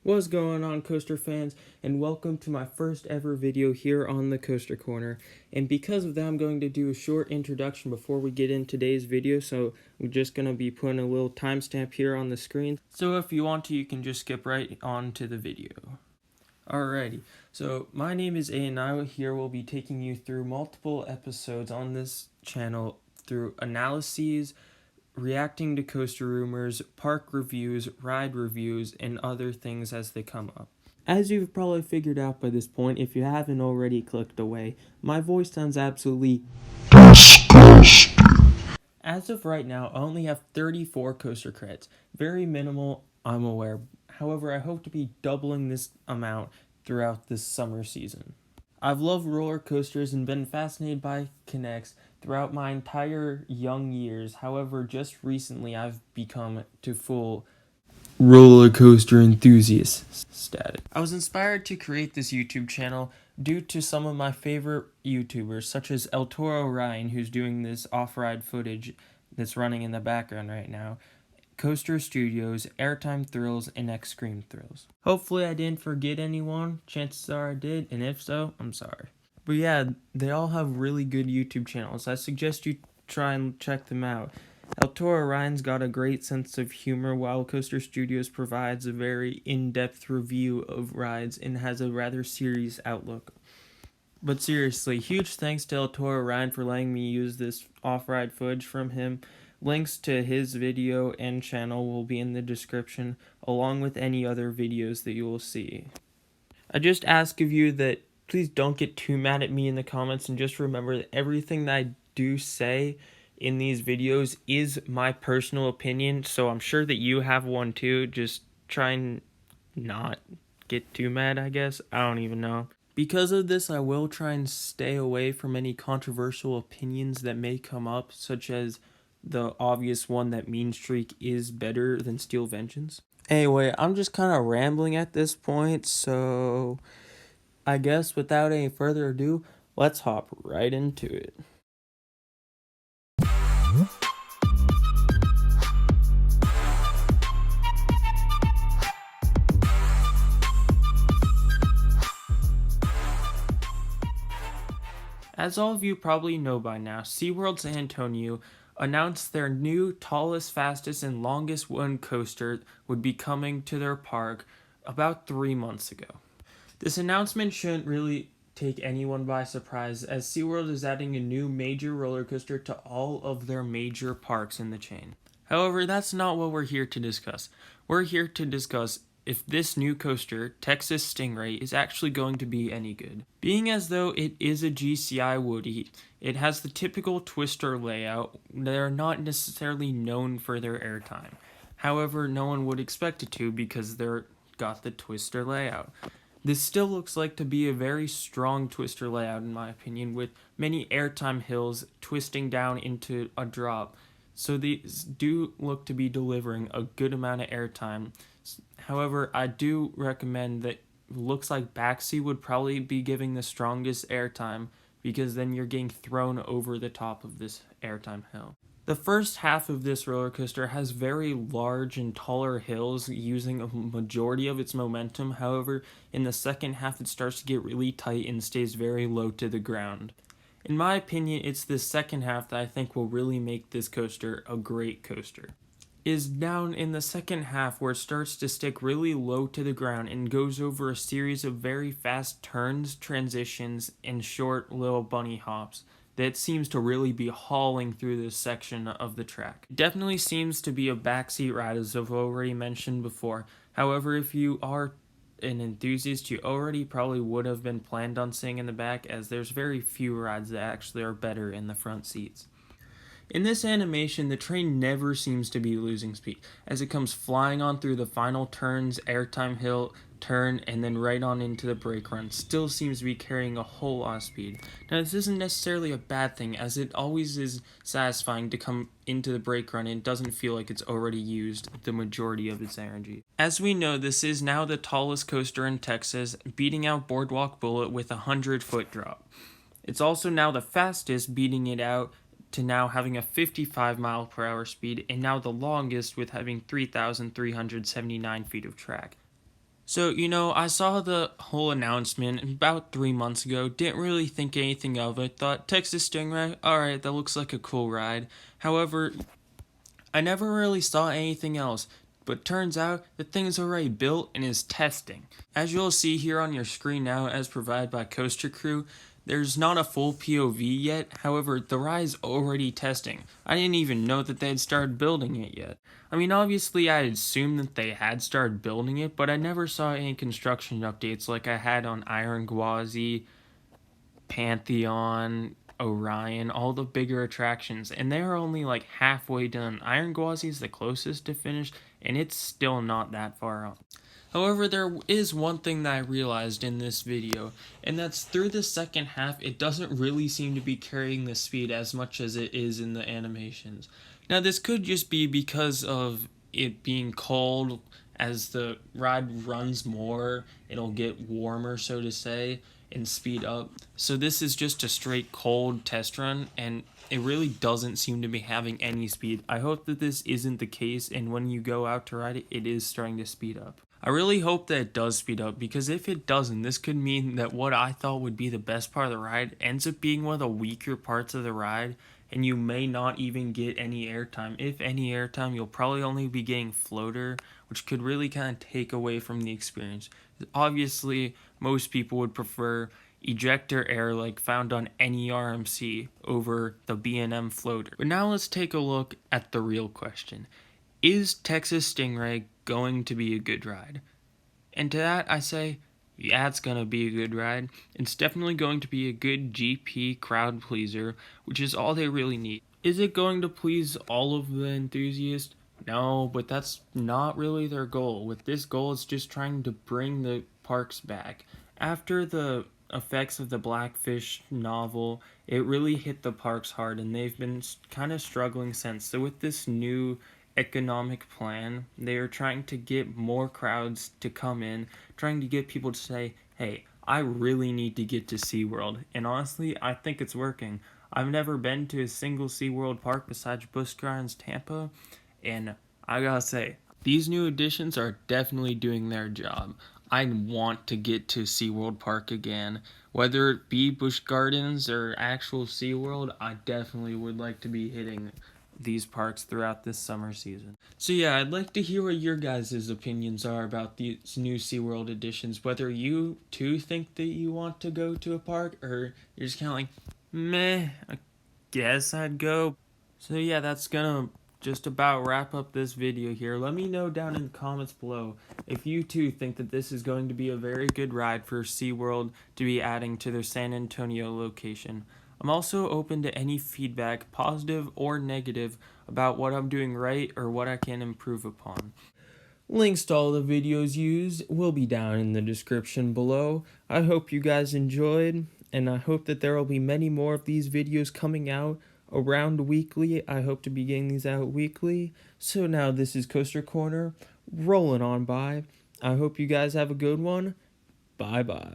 What's going on, Coaster fans, and welcome to my first ever video here on the Coaster Corner. And because of that, I'm going to do a short introduction before we get in today's video, so I'm just going to be putting a little timestamp here on the screen. So if you want to, you can just skip right on to the video. Alrighty, so my name is A, and I here will be taking you through multiple episodes on this channel through analyses, reacting to coaster rumors, park reviews, ride reviews, and other things as they come up. As you've probably figured out by this point, if you haven't already clicked away, my voice sounds absolutely disgusting. As of right now, I only have 34 coaster credits. Very minimal, I'm aware. However, I hope to be doubling this amount throughout this summer season. I've loved roller coasters and been fascinated by Connects throughout my entire young years. However, just recently I've become to full roller coaster enthusiast status. I was inspired to create this YouTube channel due to some of my favorite YouTubers, such as ElToroRyan, who's doing this off-ride footage that's running in the background right now, Coaster Studios, Airtime Thrills, and Extreme Thrills. Hopefully I didn't forget anyone. Chances are I did, and if so, I'm sorry. But yeah, they all have really good YouTube channels. I suggest you try and check them out. ElToroRyan's got a great sense of humor, while Coaster Studios provides a very in-depth review of rides and has a rather serious outlook. But seriously, huge thanks to ElToroRyan for letting me use this off-ride footage from him. Links to his video and channel will be in the description, along with any other videos that you will see. I just ask of you that please don't get too mad at me in the comments, and just remember that everything that I do say in these videos is my personal opinion, so I'm sure that you have one too. Just try and not get too mad, I guess. I don't even know. Because of this, I will try and stay away from any controversial opinions that may come up, such as the obvious one that Mean Streak is better than Steel Vengeance. Anyway, I'm just kind of rambling at this point, so I guess without any further ado, let's hop right into it. As all of you probably know by now, SeaWorld San Antonio announced their new tallest, fastest, and longest run coaster would be coming to their park about 3 months ago. This announcement shouldn't really take anyone by surprise, as SeaWorld is adding a new major roller coaster to all of their major parks in the chain. However, that's not what we're here to discuss. We're here to discuss if this new coaster, Texas Stingray, is actually going to be any good. Being as though it is a GCI Woody, it has the typical twister layout. They're not necessarily known for their airtime. However, no one would expect it to because they're got the twister layout. This still looks like to be a very strong twister layout in my opinion, with many airtime hills twisting down into a drop. So these do look to be delivering a good amount of airtime. However, I do recommend that looks like backseat would probably be giving the strongest airtime, because then you're getting thrown over the top of this airtime hill. The first half of this roller coaster has very large and taller hills using a majority of its momentum. However, in the second half it starts to get really tight and stays very low to the ground. In my opinion, it's the second half that I think will really make this coaster a great coaster. Is down in the second half where it starts to stick really low to the ground and goes over a series of very fast turns, transitions, and short little bunny hops that seems to really be hauling through this section of the track. It definitely seems to be a backseat ride, as I've already mentioned before. However, if you are an enthusiast, you already probably would have been planned on sitting in the back, as there's very few rides that actually are better in the front seats. In this animation, the train never seems to be losing speed, as it comes flying on through the final turns, airtime hill, turn, and then right on into the brake run. Still seems to be carrying a whole lot of speed. Now, this isn't necessarily a bad thing, as it always is satisfying to come into the brake run and it doesn't feel like it's already used the majority of its energy. As we know, this is now the tallest coaster in Texas, beating out Boardwalk Bullet with a 100-foot drop. It's also now the fastest, beating it out to now having a 55 mile per hour speed, and now the longest with having 3,379 feet of track. So, I saw the whole announcement about 3 months ago, didn't really think anything of it, thought Texas Stingray, alright, that looks like a cool ride. However, I never really saw anything else, but turns out the thing is already built and is testing. As you'll see here on your screen now, as provided by Coaster Crew, there's not a full POV yet, however, the ride's already testing. I didn't even know that they had started building it yet. I mean, obviously I assumed that they had started building it, but I never saw any construction updates like I had on Iron Gwazi, Pantheon, Orion, all the bigger attractions, and they're only like halfway done. Iron Gwazi is the closest to finish, and it's still not that far off. However, there is one thing that I realized in this video, and that's through the second half, it doesn't really seem to be carrying the speed as much as it is in the animations. Now, this could just be because of it being cold. As the ride runs more, it'll get warmer, so to say, and speed up. So this is just a straight cold test run, and it really doesn't seem to be having any speed. I hope that this isn't the case, and when you go out to ride it, it is starting to speed up. I really hope that it does speed up, because if it doesn't, this could mean that what I thought would be the best part of the ride ends up being one of the weaker parts of the ride, and you may not even get any airtime. If any airtime, you'll probably only be getting floater, which could really kind of take away from the experience. Obviously, most people would prefer ejector air like found on any RMC over the B&M floater. But now let's take a look at the real question. Is Texas Stingray going to be a good ride? And to that I say, yeah, it's going to be a good ride. It's definitely going to be a good GP crowd pleaser, which is all they really need. Is it going to please all of the enthusiasts? No, but that's not really their goal. With this goal, it's just trying to bring the parks back. After the effects of the Blackfish novel, it really hit the parks hard, and they've been kind of struggling since. So with this new economic plan, they are trying to get more crowds to come in, trying to get people to say, hey, I really need to get to SeaWorld. And honestly, I think it's working. I've never been to a single SeaWorld park besides Busch Gardens Tampa, and I gotta say, these new additions are definitely doing their job. I want to get to SeaWorld Park again. Whether it be Busch Gardens or actual SeaWorld, I definitely would like to be hitting these parks throughout this summer season. So yeah, I'd like to hear what your guys' opinions are about these new SeaWorld additions. Whether you too think that you want to go to a park, or you're just kind of like, meh, I guess I'd go. So yeah, that's gonna just about wrap up this video here. Let me know down in the comments below if you too think that this is going to be a very good ride for SeaWorld to be adding to their San Antonio location. I'm also open to any feedback, positive or negative, about what I'm doing right or what I can improve upon. Links to all the videos used will be down in the description below. I hope you guys enjoyed, and I hope that there will be many more of these videos coming out around weekly. I hope to be getting these out weekly. So now this is Coaster Corner, rolling on by. I hope you guys have a good one. Bye-bye.